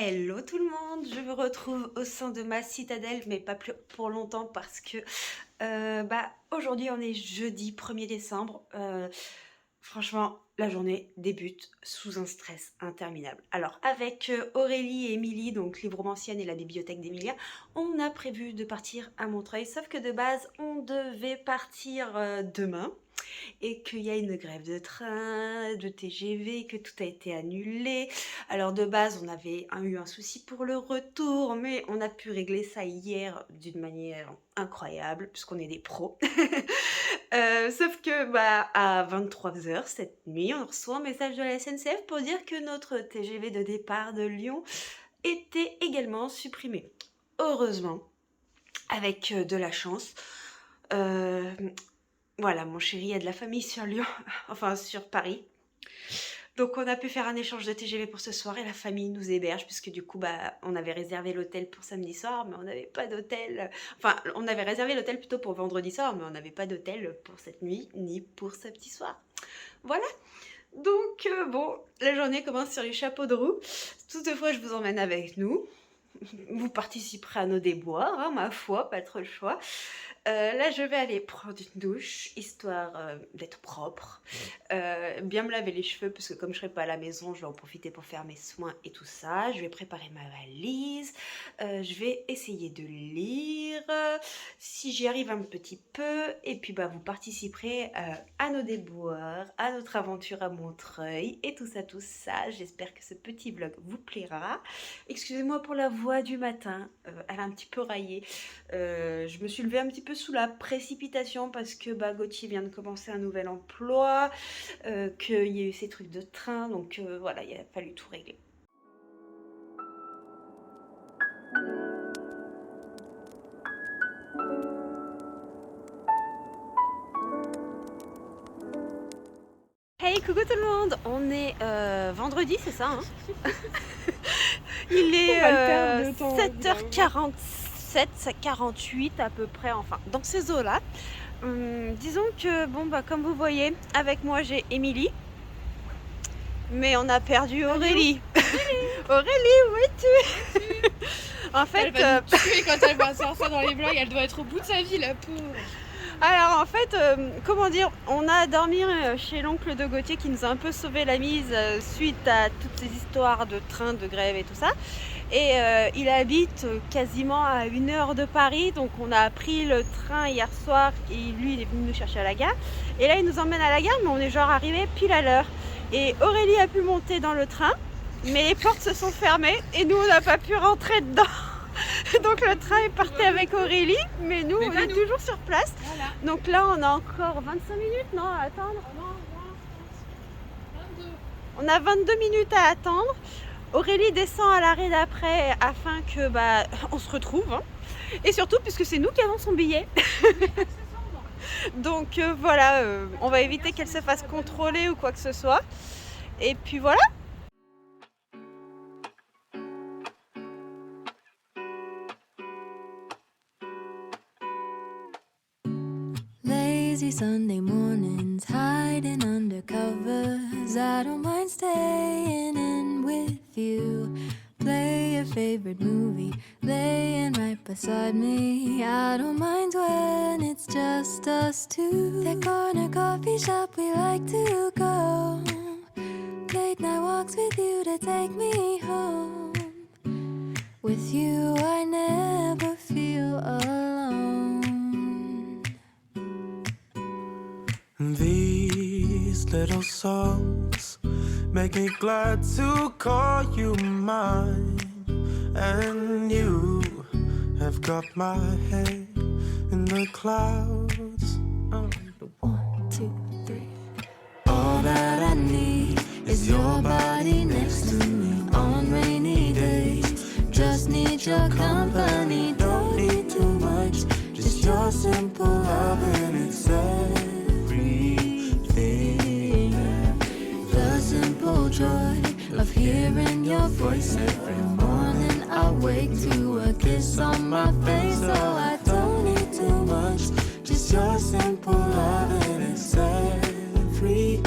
Hello tout le monde, je me retrouve au sein de ma citadelle, mais pas plus pour longtemps parce que aujourd'hui on est jeudi 1er décembre. Franchement, la journée débute sous un stress interminable. Alors avec Aurélie et Émilie, donc Livromancienne et la bibliothèque d'Emilia, on a prévu de partir à Montreuil, sauf que de base on devait partir demain et qu'il y a une grève de train, de TGV, que tout a été annulé. Alors de base, on avait eu un souci pour le retour, mais on a pu régler ça hier d'une manière incroyable, puisqu'on est des pros. Sauf que à 23h cette nuit, on reçoit un message de la SNCF pour dire que notre TGV de départ de Lyon était également supprimé. Heureusement, avec de la chance. Voilà, mon chéri a de la famille sur Lyon, enfin sur Paris. Donc on a pu faire un échange de TGV pour ce soir et la famille nous héberge puisque du coup on avait réservé l'hôtel pour samedi soir mais on n'avait pas d'hôtel. Enfin on avait réservé l'hôtel plutôt pour vendredi soir mais on n'avait pas d'hôtel pour cette nuit ni pour ce petit soir. Voilà. Donc la journée commence sur les chapeaux de roue. Toutefois je vous emmène avec nous. Vous participerez à nos déboires, hein, ma foi, pas trop le choix. Là, je vais aller prendre une douche, histoire d'être propre. Bien me laver les cheveux, parce que comme je serai pas à la maison, je vais en profiter pour faire mes soins et tout ça. Je vais préparer ma valise. Je vais essayer de lire, si j'y arrive un petit peu. Et puis, vous participerez à nos déboires, à notre aventure à Montreuil, et tout ça, tout ça. J'espère que ce petit vlog vous plaira. Excusez-moi pour la voix du matin, elle a un petit peu raillé. Je me suis levée un petit peu sous la précipitation parce que Gauthier vient de commencer un nouvel emploi, qu'il y a eu ces trucs de train, donc voilà, il a fallu tout régler. Hey, coucou tout le monde, on est vendredi, c'est ça, hein? Il est 7h47, 48 à peu près, enfin dans ces eaux-là. Disons que comme vous voyez, avec moi j'ai Émilie, mais on a perdu Aurélie. Aurélie, où es-tu? En fait, elle va nous tuer quand elle va sortir dans les vlogs, elle doit être au bout de sa vie, la pauvre. Alors en fait, comment dire, on a dormi chez l'oncle de Gauthier qui nous a un peu sauvé la mise suite à toutes ces histoires de train, de grève et tout ça. Et il habite quasiment à 1 heure de Paris, donc on a pris le train hier soir et lui il est venu nous chercher à la gare. Et là il nous emmène à la gare, mais on est genre arrivé pile à l'heure. Et Aurélie a pu monter dans le train, mais les portes se sont fermées et nous on n'a pas pu rentrer dedans. Donc le train est parti avec Aurélie, mais nous on est toujours sur place. Voilà. Donc là on a encore 25 minutes non, à attendre. On a 22 minutes à attendre. Aurélie descend à l'arrêt d'après afin que on se retrouve. Hein. Et surtout puisque c'est nous qui avons son billet. Donc voilà, on va éviter qu'elle se fasse contrôler ou quoi que ce soit. Et puis voilà. Lazy Sunday mornings, hiding under covers. I don't mind staying in with you. Play your favorite movie, laying right beside me. I don't mind when it's just us two. That corner coffee shop we like to go. Late night walks with you to take me home. With you I never feel alone. These little songs make me glad to call you mine. And you have got my head in the clouds. 1, 2, 3. All that I need is your body next to me on rainy days. Just need your company, don't need too much. Just your simple love and it's everything. The simple joy of hearing your voice every morning. I wake to a kiss on my face, so I don't need too much. Just your simple love and it's everything.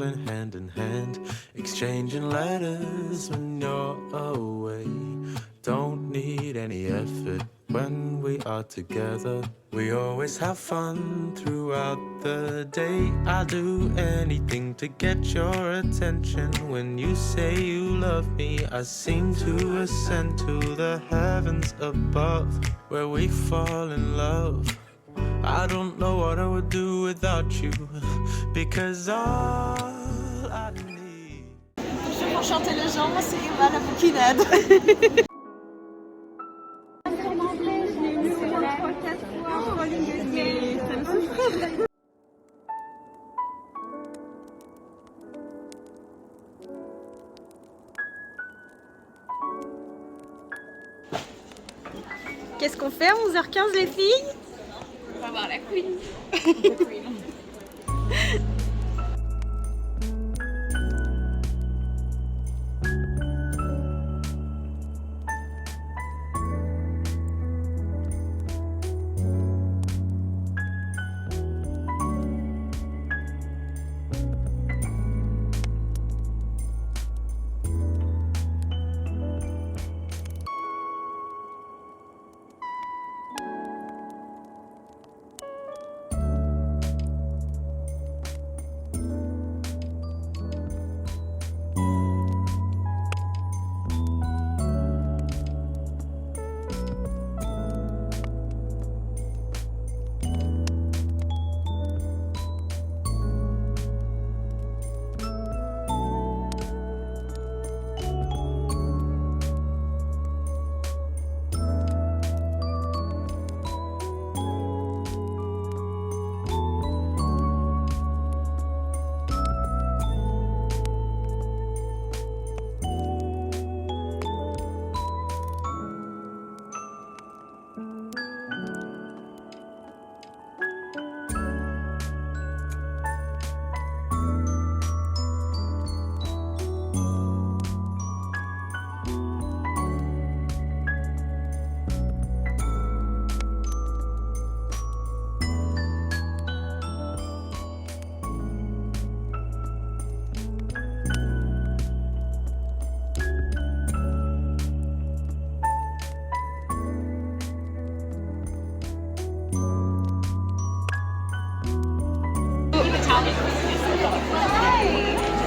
rolling hand in hand, exchanging letters when you're away. Don't need any effort when we are together. We always have fun throughout the day. I'll do anything to get your attention. When you say you love me, I seem to ascend to the heavens above, where we fall in love. I don't know what I would do without you, because all I need. Pour chanter les gens, moi c'est Eva la bouquinade. Qu'est-ce qu'on fait à 11h15 les filles? On va voir la Queen.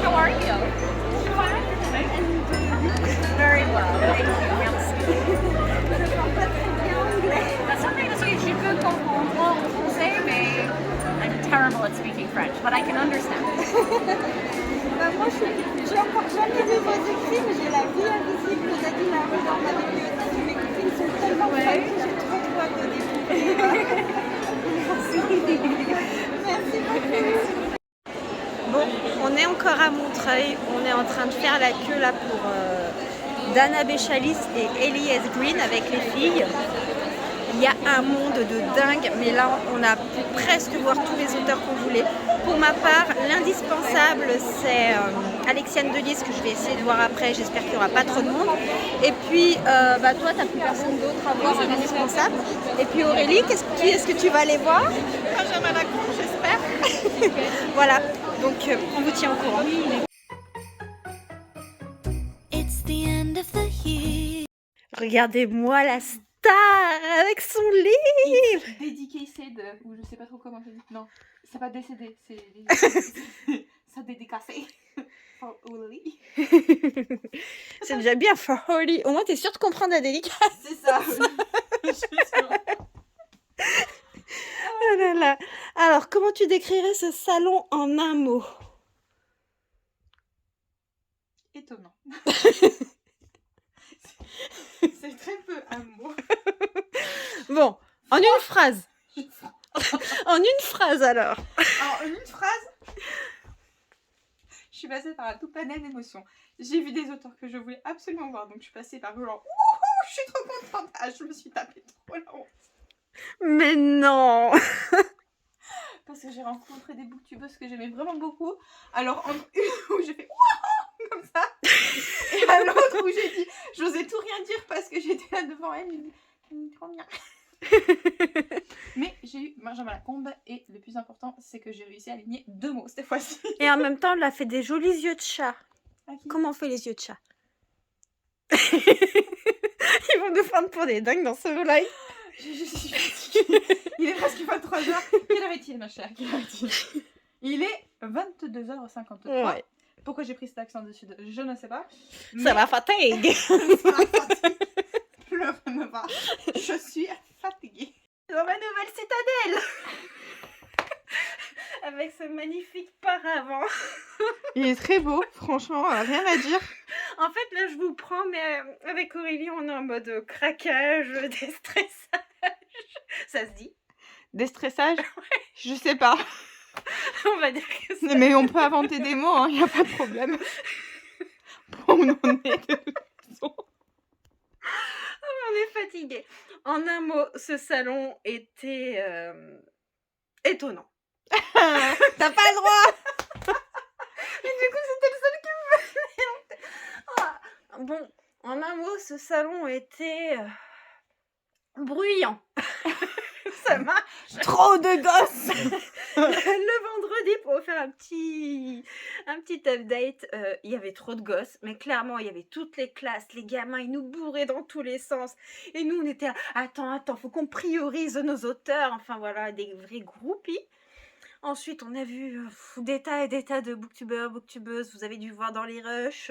How are you? Very well, thank you. Merci. Sometimes je peux comprendre le français, mais I'm terrible at speaking French, but I can understand. Moi, j'ai encore jamais vu vos écrits, mais j'ai la vie invisible de Nadine Arnaud dans ma bibliothèque. Mes copines sont tellement folles que j'ai trop hâte de découvrir. Merci beaucoup. Bon, on est encore à Montreuil, on est en train de faire la queue là pour Dana Béchalis et Ellie S. Green avec les filles. Il y a un monde de dingue, mais là on a pu presque voir tous les auteurs qu'on voulait. Pour ma part, l'indispensable c'est Alexiane Delis que je vais essayer de voir après, j'espère qu'il n'y aura pas trop de monde. Et puis toi t'as plus personne d'autre à voir, c'est l'indispensable. Et puis Aurélie, qui est-ce que tu vas aller voir? Benjamin Lacombe, j'espère. Voilà, donc on vous tient au courant. It's the end of the year. Regardez-moi la star avec son livre. Dédicacé de... ou je sais pas trop comment ça dit. Non, c'est pas décédé, c'est... ça dédicacé. For Oli. C'est déjà bien for Holly. Au moins t'es sûre de comprendre la dédicace. C'est ça. Oh là là. Alors comment tu décrirais ce salon en un mot? Étonnant. C'est très peu un mot. Bon, en une phrase. En une phrase alors. En une phrase, je suis passée par un tout panel d'émotions. J'ai vu des auteurs que je voulais absolument voir, donc je suis passée par genre wouhou, je suis trop contente. Ah, je me suis tapée trop la honte. Mais non. Parce que j'ai rencontré des booktubeuses que j'aimais vraiment beaucoup. Alors entre une où j'ai fait wouhou comme ça, et à l'autre où j'ai dit, j'osais tout rien dire parce que j'étais là devant elle. J'ai dit trop bien. Mais j'ai eu Benjamin Lacombe et le plus important, c'est que j'ai réussi à aligner 2 mots cette fois-ci. Et en même temps, elle a fait des jolis yeux de chat. À qui Comment on fait les yeux de chat? Ils vont nous prendre pour des dingues dans ce vlog. Je suis fatiguée. Il est presque 23h. Quelle heure est-il, ma chère? Quelle heure est-il? Il est 22h53. Ouais. Pourquoi j'ai pris cet accent dessus? Je ne sais pas. Ça va fatigue. Pleure me va. Je suis fatiguée. Dans ma nouvelle citadelle. Avec ce magnifique paravent. Il est très beau, franchement, rien à dire. En fait, là, je vous prends, mais avec Aurélie, on est en mode craquage, déstressage. Ça se dit? Déstressage? Je sais pas. On va dire que ça. Mais on peut inventer des mots, il n'y a pas de problème. Bon, on en est de toute façon. On est fatigué. En un mot, ce salon était étonnant. T'as pas le droit. Mais du coup, c'était le seul qui me venait. Ah, bon, en un mot, ce salon était bruyant. Ça marche. Trop de gosses. Le vendredi, pour vous faire un petit update, il y avait trop de gosses, mais clairement, il y avait toutes les classes, les gamins, ils nous bourraient dans tous les sens. Et nous, on était là, attends, faut qu'on priorise nos auteurs. Enfin voilà, des vrais groupies. Ensuite, on a vu des tas et des tas de booktubeurs, booktubeuses. Vous avez dû voir dans les rushs.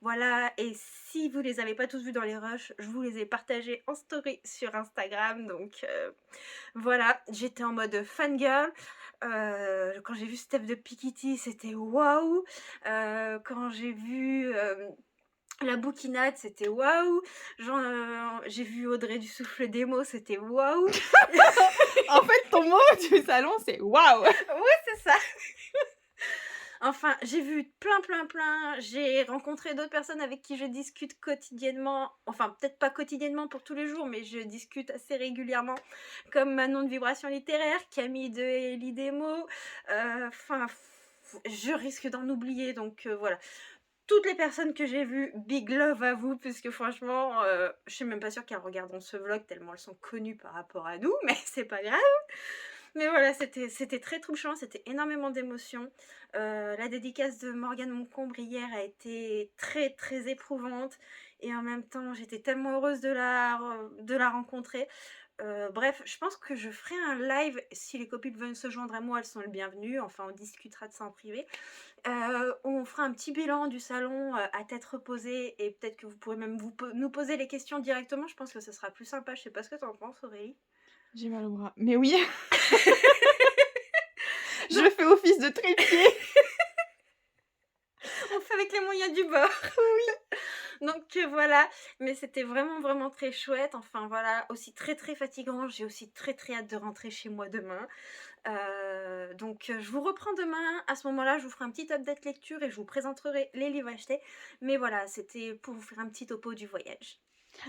Voilà. Et si vous les avez pas tous vus dans les rushs, je vous les ai partagés en story sur Instagram. Donc voilà, j'étais en mode fangirl. Quand j'ai vu Steph de Pikitty, c'était waouh. Quand j'ai vu la bouquinade, c'était waouh. J'ai vu Audrey du Souffle des mots, c'était waouh. En fait, ton mot du salon, c'est waouh. Ouais, c'est ça. Enfin, j'ai vu plein. J'ai rencontré d'autres personnes avec qui je discute quotidiennement. Enfin, peut-être pas quotidiennement pour tous les jours, mais je discute assez régulièrement. Comme Manon de Vibration Littéraire, Camille de Ellie des mots. Enfin, je risque d'en oublier, donc voilà. Toutes les personnes que j'ai vues, big love à vous, puisque franchement, je suis même pas sûre qu'elles regarderont ce vlog tellement elles sont connues par rapport à nous, mais c'est pas grave. Mais voilà, c'était très touchant, c'était énormément d'émotions. La dédicace de Morgane Moncombre hier a été très éprouvante, et en même temps, j'étais tellement heureuse de la rencontrer. Bref, je pense que je ferai un live, si les copines veulent se joindre à moi, elles sont les bienvenues, enfin on discutera de ça en privé. On fera un petit bilan du salon à tête reposée, et peut-être que vous pourrez même nous poser les questions directement, je pense que ce sera plus sympa. Je sais pas ce que t'en penses, Aurélie. J'ai mal au bras. Mais oui. Je fais office de trépied. On fait avec les moyens du bord. Oui. Donc voilà, mais c'était vraiment très chouette. Enfin voilà, aussi très fatigant. J'ai aussi très hâte de rentrer chez moi demain. Donc je vous reprends demain. À ce moment-là, je vous ferai un petit update lecture et je vous présenterai les livres achetés. Mais voilà, c'était pour vous faire un petit topo du voyage.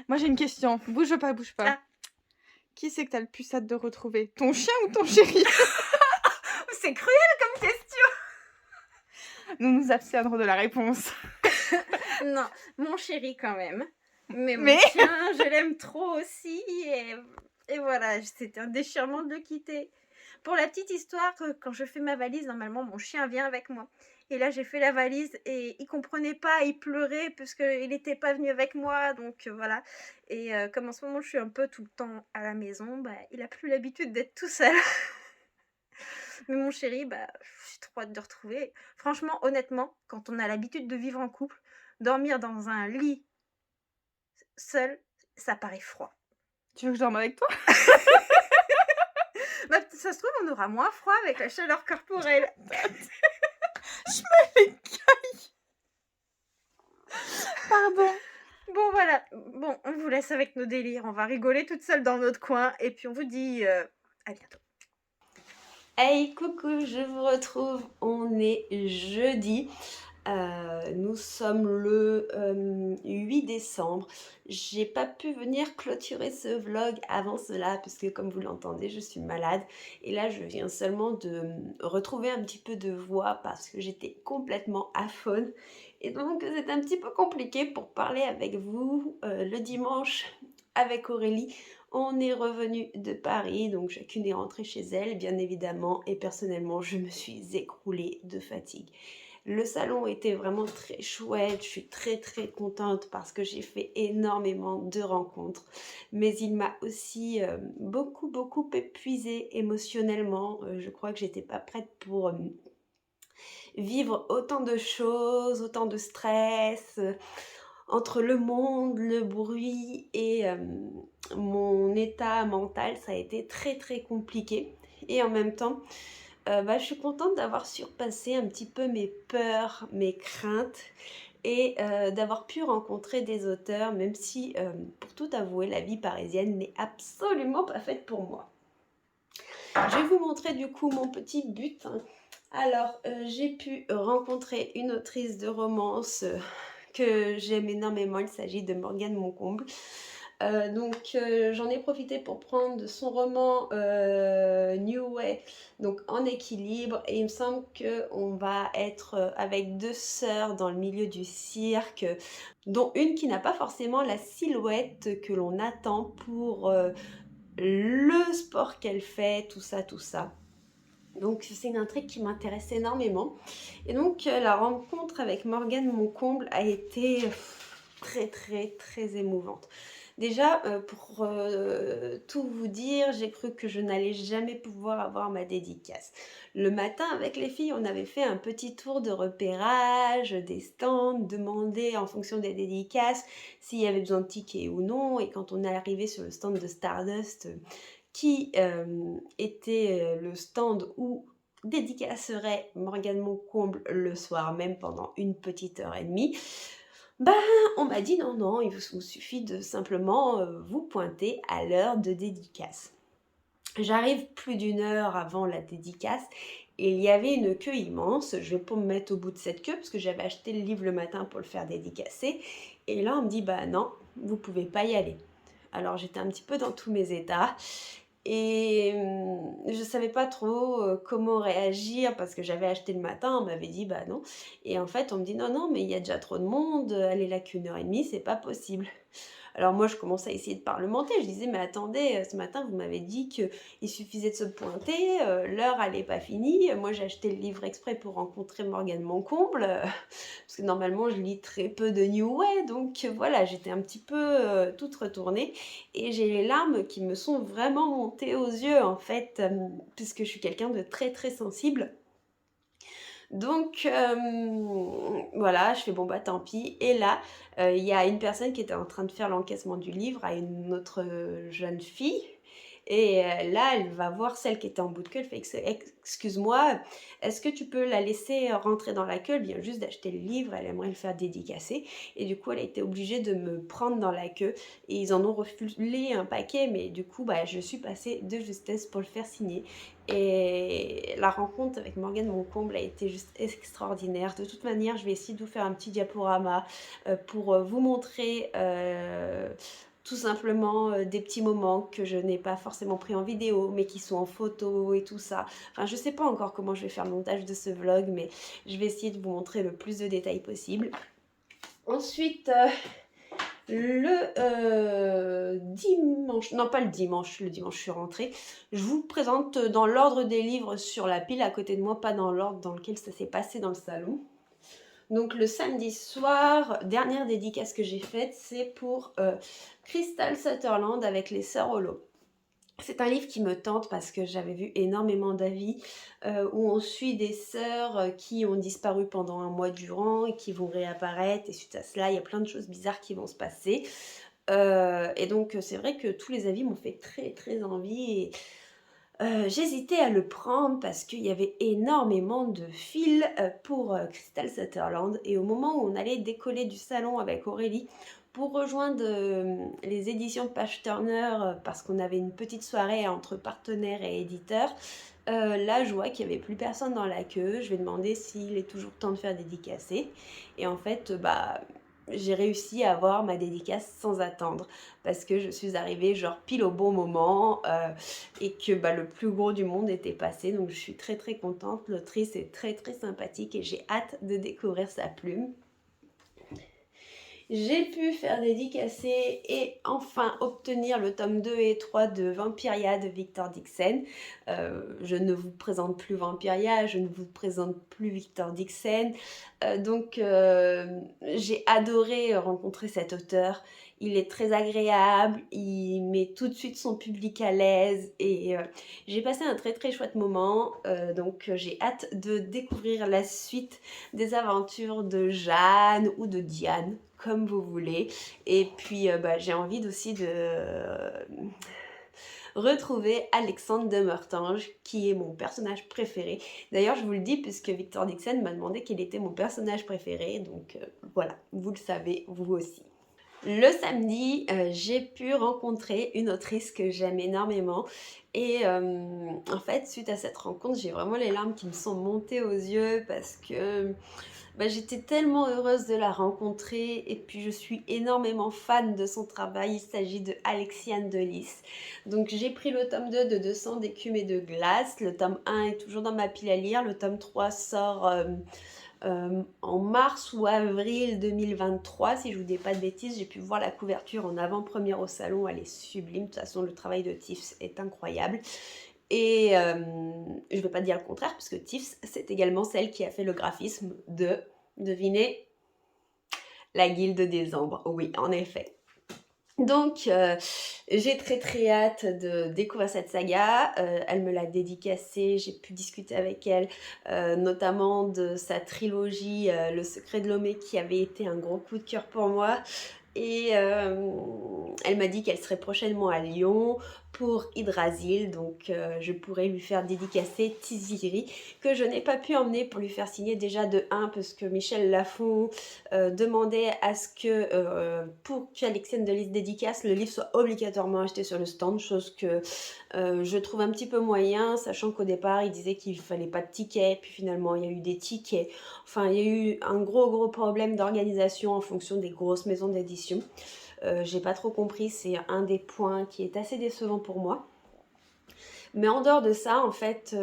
Moi j'ai une question. Bouge pas. Ah. Qui c'est que t'as le plus hâte de retrouver? Ton chien ou ton chéri? C'est cruel comme question. Nous nous abstiendrons de la réponse. Non, mon chéri quand même. Mais mon Mais- chien, je l'aime trop aussi. Et voilà, c'était un déchirement de le quitter. Pour la petite histoire, quand je fais ma valise, normalement, mon chien vient avec moi. Et là, j'ai fait la valise et il comprenait pas, il pleurait parce qu'il n'était pas venu avec moi. Donc voilà. Et comme en ce moment, je suis un peu tout le temps à la maison, bah, il a plus l'habitude d'être tout seul. Mais mon chéri, bah, j'ai trop hâte de retrouver. Franchement, honnêtement, quand on a l'habitude de vivre en couple, dormir dans un lit seul, ça paraît froid. Tu veux que je dorme avec toi? Bah, ça se trouve, on aura moins froid avec la chaleur corporelle. Pardon. Bon, voilà. Bon, on vous laisse avec nos délires. On va rigoler toute seule dans notre coin. Et puis, on vous dit à bientôt. Hey, coucou, je vous retrouve. On est jeudi. Nous sommes le 8 décembre. J'ai pas pu venir clôturer ce vlog avant cela puisque comme vous l'entendez, je suis malade et là je viens seulement de retrouver un petit peu de voix parce que j'étais complètement aphone et donc c'est un petit peu compliqué pour parler avec vous le dimanche avec Aurélie, on est revenu de Paris, donc chacune est rentrée chez elle, bien évidemment, et personnellement, je me suis écroulée de fatigue. Le salon était vraiment très chouette, je suis très contente parce que j'ai fait énormément de rencontres, mais il m'a aussi beaucoup épuisée émotionnellement. Je crois que j'étais pas prête pour vivre autant de choses, autant de stress, entre le monde, le bruit et mon état mental, ça a été très compliqué. Et en même temps, je suis contente d'avoir surpassé un petit peu mes peurs, mes craintes et d'avoir pu rencontrer des auteurs, même si, pour tout avouer, la vie parisienne n'est absolument pas faite pour moi. Je vais vous montrer du coup mon petit but. Alors, j'ai pu rencontrer une autrice de romance que j'aime énormément, il s'agit de Morgane Moncomble. J'en ai profité pour prendre son roman New Way, donc En équilibre, et il me semble qu'on va être avec deux sœurs dans le milieu du cirque, dont une qui n'a pas forcément la silhouette que l'on attend pour le sport qu'elle fait, tout ça. Donc c'est une intrigue qui m'intéresse énormément. Et donc la rencontre avec Morgane Moncomble a été très émouvante. Déjà, pour tout vous dire, j'ai cru que je n'allais jamais pouvoir avoir ma dédicace. Le matin, avec les filles, on avait fait un petit tour de repérage, des stands, demandé en fonction des dédicaces s'il y avait besoin de tickets ou non. Et quand on est arrivé sur le stand de Stardust, qui était le stand où dédicacerait Morgane Moncomble le soir même pendant une petite heure et demie, on m'a dit non, il vous suffit de simplement vous pointer à l'heure de dédicace. J'arrive plus d'une heure avant la dédicace et il y avait une queue immense. Je vais pas me mettre au bout de cette queue parce que j'avais acheté le livre le matin pour le faire dédicacer. Et là, on me dit non, vous pouvez pas y aller. Alors j'étais un petit peu dans tous mes états et je savais pas trop comment réagir parce que j'avais acheté le matin, on m'avait dit non. Et en fait, on me dit non, mais il y a déjà trop de monde, elle est là qu'une heure et demie, c'est pas possible. Alors moi, je commençais à essayer de parlementer. Je disais, mais attendez, ce matin, vous m'avez dit qu'il suffisait de se pointer, l'heure, elle n'est pas finie. Moi, j'ai acheté le livre exprès pour rencontrer Morgane Moncomble, parce que normalement, je lis très peu de New Way. Donc voilà, j'étais un petit peu toute retournée. Et j'ai les larmes qui me sont vraiment montées aux yeux, en fait, puisque je suis quelqu'un de très sensible. Donc voilà, je fais tant pis. Et là, il y a une personne qui était en train de faire l'encaissement du livre à une autre jeune fille. Et là, elle va voir celle qui était en bout de queue. Elle fait excuse-moi, est-ce que tu peux la laisser rentrer dans la queue? Elle vient juste d'acheter le livre, elle aimerait le faire dédicacer. Et du coup, elle a été obligée de me prendre dans la queue. Et ils en ont refilé un paquet, mais du coup, je suis passée de justesse pour le faire signer. Et la rencontre avec Morgane Moncomble a été juste extraordinaire. De toute manière, je vais essayer de vous faire un petit diaporama pour vous montrer tout simplement des petits moments que je n'ai pas forcément pris en vidéo, mais qui sont en photo et tout ça. Enfin, je sais pas encore comment je vais faire le montage de ce vlog, mais je vais essayer de vous montrer le plus de détails possible. Ensuite, le dimanche, non pas le dimanche je suis rentrée, je vous présente dans l'ordre des livres sur la pile à côté de moi, pas dans l'ordre dans lequel ça s'est passé dans le salon. Donc le samedi soir, dernière dédicace que j'ai faite, c'est pour Crystal Sutherland avec les Sœurs Hollow. C'est un livre qui me tente parce que j'avais vu énormément d'avis où on suit des sœurs qui ont disparu pendant un mois durant et qui vont réapparaître. Et suite à cela, il y a plein de choses bizarres qui vont se passer. Et donc, c'est vrai que tous les avis m'ont fait très envie. Et j'hésitais à le prendre parce qu'il y avait énormément de fils pour Crystal Sutherland. Et au moment où on allait décoller du salon avec Aurélie, pour rejoindre les éditions de Page Turner, parce qu'on avait une petite soirée entre partenaires et éditeurs, là je vois qu'il n'y avait plus personne dans la queue. Je vais demander s'il est toujours temps de faire dédicacer. Et en fait, j'ai réussi à avoir ma dédicace sans attendre parce que je suis arrivée genre pile au bon moment et que le plus gros du monde était passé. Donc je suis très contente. L'autrice est très sympathique et j'ai hâte de découvrir sa plume. j'ai pu faire dédicacer et enfin obtenir le tome 2 et 3 de Vampiria de Victor Dixon. Je ne vous présente plus Vampiria, je ne vous présente plus Victor Dixon. J'ai adoré rencontrer cet auteur. Il est très agréable, il met tout de suite son public à l'aise et j'ai passé un très très chouette moment. J'ai hâte de découvrir la suite des aventures de Jeanne ou de Diane, comme vous voulez. Et puis j'ai envie aussi de retrouver Alexandre de Meurtange, qui est mon personnage préféré. D'ailleurs, je vous le dis puisque Victor Dixon m'a demandé quel était mon personnage préféré, donc voilà, vous le savez, vous aussi. Le samedi, j'ai pu rencontrer une autrice que j'aime énormément et en fait, suite à cette rencontre, j'ai vraiment les larmes qui me sont montées aux yeux parce que j'étais tellement heureuse de la rencontrer et puis je suis énormément fan de son travail. Il s'agit de Alexiane de Lys. Donc j'ai pris le tome 2 de 200 d'écume et de glace. Le tome 1 est toujours dans ma pile à lire. Le tome 3 sort en mars ou avril 2023, si je vous dis pas de bêtises. J'ai pu voir la couverture en avant-première au salon, elle est sublime. De toute façon, le travail de Tiffs est incroyable. Et je ne vais pas dire le contraire, puisque Tiffs, c'est également celle qui a fait le graphisme de, devinez, la Guilde des Ombres. Oui, en effet. Donc, j'ai très très hâte de découvrir cette saga. Elle me l'a dédicacée, j'ai pu discuter avec elle, notamment de sa trilogie Le Secret de Lomé, qui avait été un gros coup de cœur pour moi. Et elle m'a dit qu'elle serait prochainement à Lyon pour Hydrasil, donc je pourrais lui faire dédicacer Tiziri, que je n'ai pas pu emmener pour lui faire signer déjà de 1, parce que Michel Lafon demandait à ce que pour qu'Alexiane de Lys dédicace, le livre soit obligatoirement acheté sur le stand, chose que je trouve un petit peu moyen, sachant qu'au départ il disait qu'il ne fallait pas de tickets, puis finalement il y a eu des tickets. Enfin, il y a eu un gros problème d'organisation en fonction des grosses maisons d'édition. J'ai pas trop compris, c'est un des points qui est assez décevant pour moi. Mais en dehors de ça, en fait,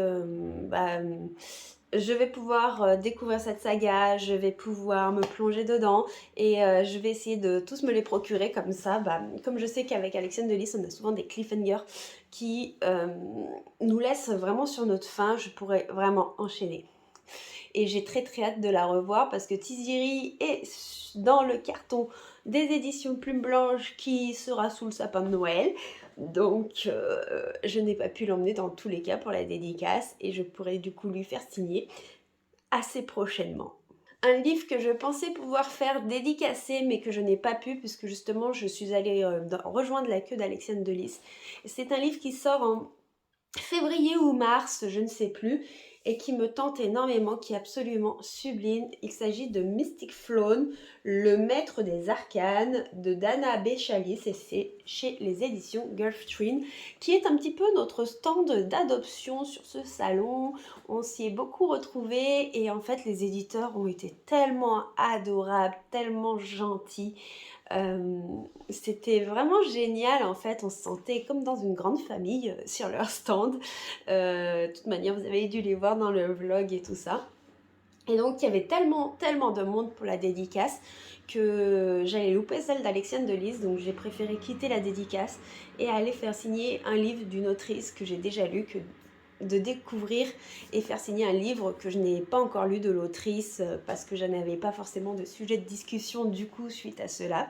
je vais pouvoir découvrir cette saga, je vais pouvoir me plonger dedans et je vais essayer de tous me les procurer comme ça. Comme je sais qu'avec Alexiane de Lys, on a souvent des cliffhangers qui nous laissent vraiment sur notre faim, je pourrais vraiment enchaîner. Et j'ai très très hâte de la revoir parce que Tiziri est dans le carton des éditions Plume Blanche qui sera sous le sapin de Noël. Donc je n'ai pas pu l'emmener dans tous les cas pour la dédicace et je pourrais du coup lui faire signer assez prochainement. Un livre que je pensais pouvoir faire dédicacer mais que je n'ai pas pu puisque justement je suis allée rejoindre la queue d'Alexiane de Lys. C'est un livre qui sort en février ou mars, je ne sais plus, et qui me tente énormément, qui est absolument sublime. Il s'agit de Mystic Flown, le maître des arcanes de Dana Béchalis, et c'est chez les éditions Gulfstream, qui est un petit peu notre stand d'adoption sur ce salon. On s'y est beaucoup retrouvés et en fait les éditeurs ont été tellement adorables, tellement gentils. C'était vraiment génial en fait, on se sentait comme dans une grande famille sur leur stand. De toute manière, vous avez dû les voir dans le vlog et tout ça. Et donc, il y avait tellement de monde pour la dédicace que j'allais louper celle d'Alexiane de Lys. Donc, j'ai préféré quitter la dédicace et aller faire signer un livre d'une autrice que j'ai déjà lu, que de découvrir et faire signer un livre que je n'ai pas encore lu de l'autrice parce que je n'avais pas forcément de sujet de discussion du coup suite à cela.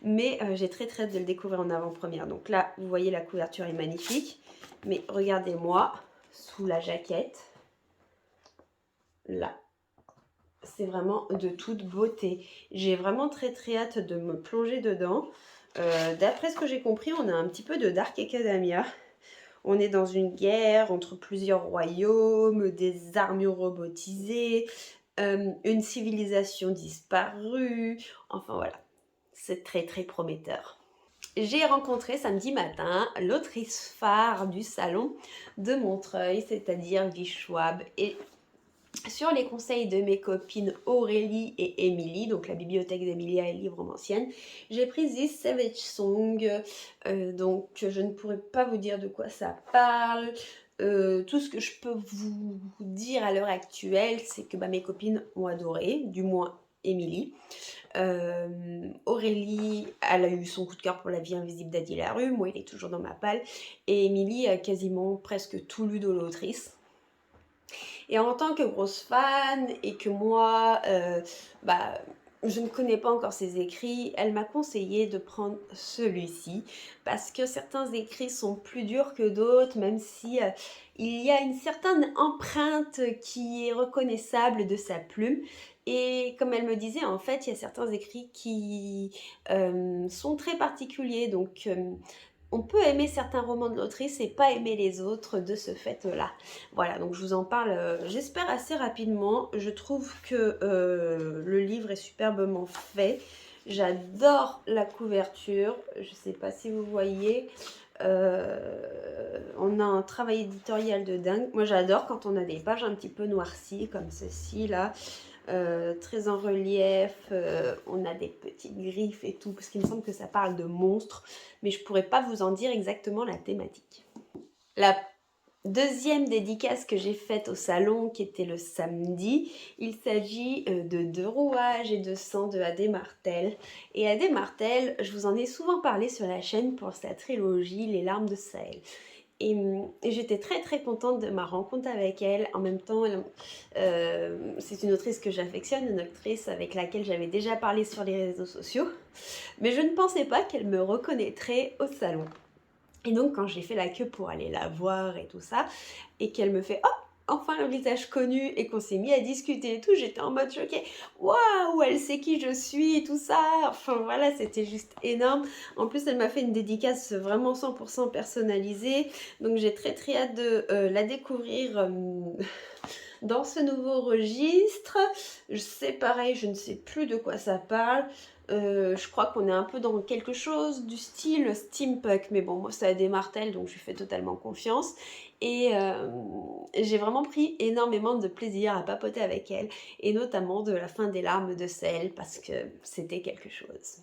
Mais j'ai très hâte de le découvrir en avant-première. Donc là, vous voyez, la couverture est magnifique. Mais regardez-moi, sous la jaquette, là, c'est vraiment de toute beauté. J'ai vraiment très hâte de me plonger dedans. D'après ce que j'ai compris, on a un petit peu de Dark Academia. On est dans une guerre entre plusieurs royaumes, des armures robotisées, une civilisation disparue. Enfin voilà, c'est très prometteur. J'ai rencontré samedi matin l'autrice phare du salon de Montreuil, c'est-à-dire Vie Schwab. Et sur les conseils de mes copines Aurélie et Émilie, donc la bibliothèque d'Emilia et livres anciennes, j'ai pris This Savage Song, donc je ne pourrais pas vous dire de quoi ça parle. Tout ce que je peux vous dire à l'heure actuelle, c'est que mes copines ont adoré, du moins Émilie. Aurélie, elle a eu son coup de cœur pour La vie invisible d'Adi Larue, moi il est toujours dans ma palle, et Émilie a quasiment presque tout lu de l'autrice. Et en tant que grosse fan, et que moi, je ne connais pas encore ses écrits, elle m'a conseillé de prendre celui-ci, parce que certains écrits sont plus durs que d'autres, même si il y a une certaine empreinte qui est reconnaissable de sa plume. Et comme elle me disait, en fait, il y a certains écrits qui sont très particuliers, donc on peut aimer certains romans de l'autrice et pas aimer les autres de ce fait-là. Voilà, donc je vous en parle, j'espère, assez rapidement. Je trouve que le livre est superbement fait. J'adore la couverture. Je sais pas si vous voyez. On a un travail éditorial de dingue. Moi, j'adore quand on a des pages un petit peu noircies, comme ceci, là. Très en relief, on a des petites griffes et tout, parce qu'il me semble que ça parle de monstres, mais je pourrais pas vous en dire exactement la thématique. La deuxième dédicace que j'ai faite au salon, qui était le samedi, il s'agit de Deux rouages et de sang de Adé Martel. Et Adé Martel, je vous en ai souvent parlé sur la chaîne pour sa trilogie Les larmes de Sahel. Et j'étais très très contente de ma rencontre avec elle. En même temps, c'est une autrice que j'affectionne, une autrice avec laquelle j'avais déjà parlé sur les réseaux sociaux. Mais je ne pensais pas qu'elle me reconnaîtrait au salon. Et donc quand j'ai fait la queue pour aller la voir et tout ça, et qu'elle me fait « Oh, enfin un visage connu » et qu'on s'est mis à discuter et tout, j'étais en mode choquée. Waouh, elle sait qui je suis et tout ça. Enfin voilà, c'était juste énorme. En plus, elle m'a fait une dédicace vraiment 100% personnalisée. Donc j'ai très très hâte de la découvrir dans ce nouveau registre. C'est pareil, je ne sais plus de quoi ça parle. Je crois qu'on est un peu dans quelque chose du style steampunk, mais bon, moi c'est Adé Martel, donc je lui fais totalement confiance. Et j'ai vraiment pris énormément de plaisir à papoter avec elle, et notamment de la fin des larmes de Sahel, parce que c'était quelque chose.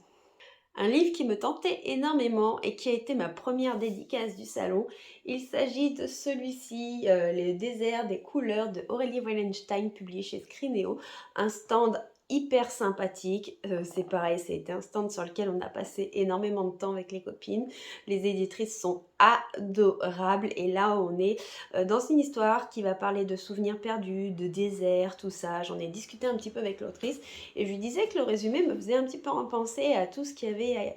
Un livre qui me tentait énormément et qui a été ma première dédicace du salon, il s'agit de celui-ci, Les déserts des couleurs de Aurélie Wallenstein, publié chez Scrinéo, un stand hyper sympathique. C'est pareil, c'était un stand sur lequel on a passé énormément de temps avec les copines. Les éditrices sont adorables, et là on est dans une histoire qui va parler de souvenirs perdus, de désert, tout ça. J'en ai discuté un petit peu avec l'autrice et je lui disais que le résumé me faisait un petit peu penser à tout ce qu'il y avait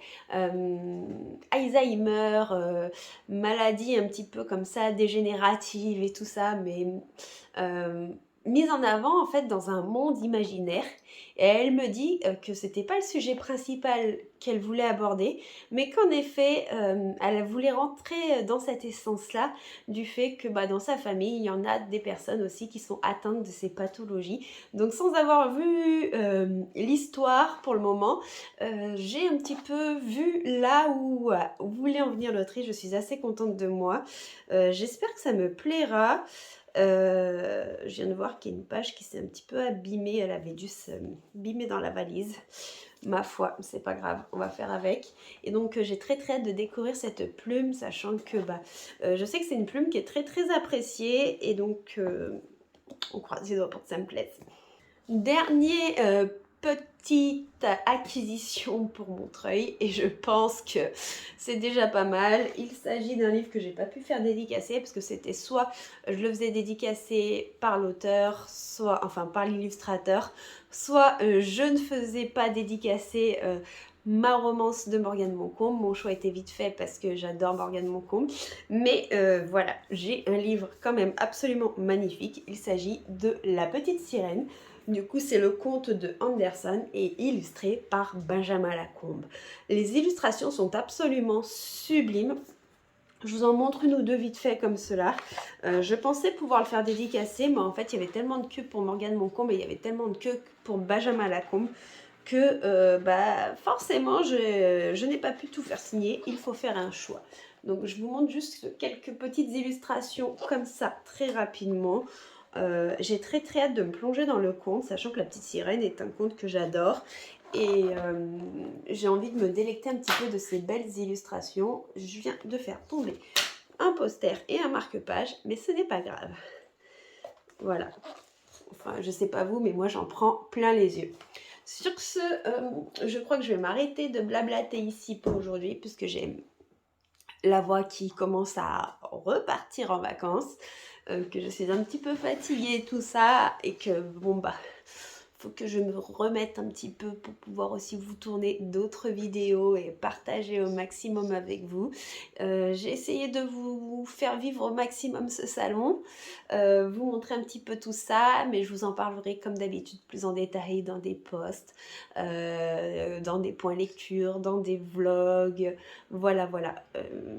Alzheimer, maladie un petit peu comme ça, dégénérative et tout ça, mais mise en avant en fait dans un monde imaginaire. Et elle me dit que c'était pas le sujet principal qu'elle voulait aborder, mais qu'en effet elle voulait rentrer dans cette essence là du fait que dans sa famille il y en a des personnes aussi qui sont atteintes de ces pathologies. Donc sans avoir vu l'histoire pour le moment, j'ai un petit peu vu là où voulait en venir l'autrice. Je suis assez contente de moi. J'espère que ça me plaira. Je viens de voir qu'il y a une page qui s'est un petit peu abîmée, elle avait dû se bimer dans la valise. Ma foi, c'est pas grave, on va faire avec. Et donc j'ai très très hâte de découvrir cette plume, sachant que je sais que c'est une plume qui est très très appréciée, et donc on croise les doigts pour que ça me plaise. Dernier petite acquisition pour Montreuil, et je pense que c'est déjà pas mal. Il s'agit d'un livre que j'ai pas pu faire dédicacer parce que c'était soit je le faisais dédicacer par l'auteur, soit par l'illustrateur, soit je ne faisais pas dédicacer ma romance de Morgane Moncombe. Mon choix était vite fait parce que j'adore Morgane Moncombe, mais voilà, j'ai un livre quand même absolument magnifique. Il s'agit de La Petite Sirène. Du coup, c'est le conte de Andersen et illustré par Benjamin Lacombe. Les illustrations sont absolument sublimes. Je vous en montre une ou deux vite fait comme cela. Je pensais pouvoir le faire dédicacer, mais en fait, il y avait tellement de queue pour Morgane Moncombe et il y avait tellement de queue pour Benjamin Lacombe que forcément, je n'ai pas pu tout faire signer. Il faut faire un choix. Donc, je vous montre juste quelques petites illustrations comme ça, très rapidement. J'ai très très hâte de me plonger dans le conte, sachant que La Petite Sirène est un conte que j'adore, et j'ai envie de me délecter un petit peu de ces belles illustrations. Je viens de faire tomber un poster et un marque-page, mais ce n'est pas grave. Voilà. Enfin, je sais pas vous, mais moi j'en prends plein les yeux. Sur ce, je crois que je vais m'arrêter de blablater ici pour aujourd'hui, puisque j'ai la voix qui commence à repartir en vacances, que je suis un petit peu fatiguée et tout ça, et que bon bah faut que je me remette un petit peu pour pouvoir aussi vous tourner d'autres vidéos et partager au maximum avec vous. J'ai essayé de vous faire vivre au maximum ce salon, vous montrer un petit peu tout ça, mais je vous en parlerai comme d'habitude plus en détail dans des posts, dans des points lecture, dans des vlogs, voilà.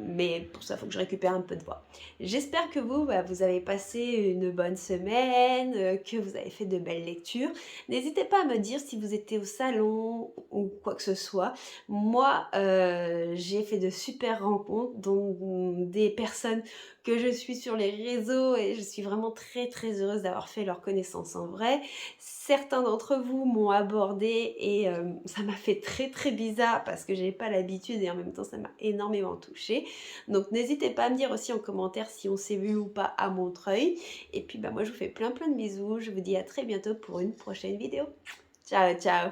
Mais pour ça, il faut que je récupère un peu de voix. J'espère que vous, vous avez passé une bonne semaine, que vous avez fait de belles lectures. N'hésitez pas à me dire si vous étiez au salon ou quoi que ce soit. Moi, j'ai fait de super rencontres, dont des personnes que je suis sur les réseaux et je suis vraiment très heureuse d'avoir fait leur connaissance en vrai. Certains d'entre vous m'ont abordé et ça m'a fait très bizarre parce que j'ai pas l'habitude et en même temps ça m'a énormément touchée. Donc n'hésitez pas à me dire aussi en commentaire si on s'est vu ou pas à Montreuil. Et puis moi je vous fais plein de bisous. Je vous dis à très bientôt pour une prochaine vidéo. Ciao.